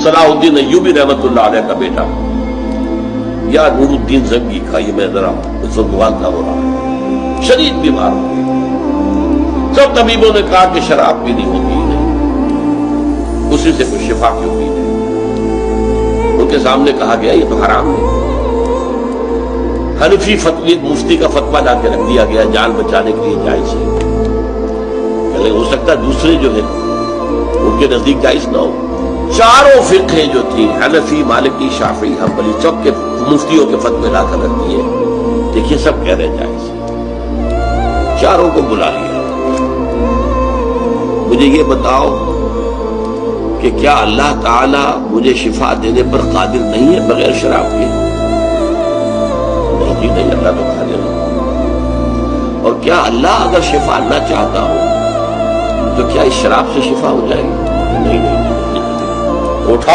صلاح الدین ایوبی رحمۃ اللہ علیہ کا بیٹا یا نور الدین زنگی کا، یہ میں ذرا اس وقت مواخذہ ہو رہا ہے، شدید بیمار ہو گئے. سب طبیبوں نے کہا کہ شراب پینی ہوتی ہی نہیں، اسی سے کوئی شفا کی امید ہے. ان کے سامنے کہا گیا یہ تو حرام ہے. حنفی فتوی مفتی کا فتویٰ لا کے رکھ دیا گیا، جان بچانے کے لیے جائز ہے. کہ ہو سکتا ہے دوسرے جو ہے ان کے نزدیک جائز نہ ہو. چاروں فقہ جو تھی، حنفی، مالکی، شافعی، حنبلی، سب کے مفتیوں کے فتوے لا کر رکھ دیے. دیکھیے سب کہہ رہے جائز ہے. چاروں کو بلا لیا. مجھے یہ بتاؤ کہ کیا اللہ تعالی مجھے شفا دینے پر قادر نہیں ہے بغیر شراب کے؟ نہیں جی نہیں، اللہ تو قادر ہے. اور کیا اللہ اگر شفا نہ چاہتا ہو تو کیا اس شراب سے شفا ہو جائے گی؟ نہیں. اٹھا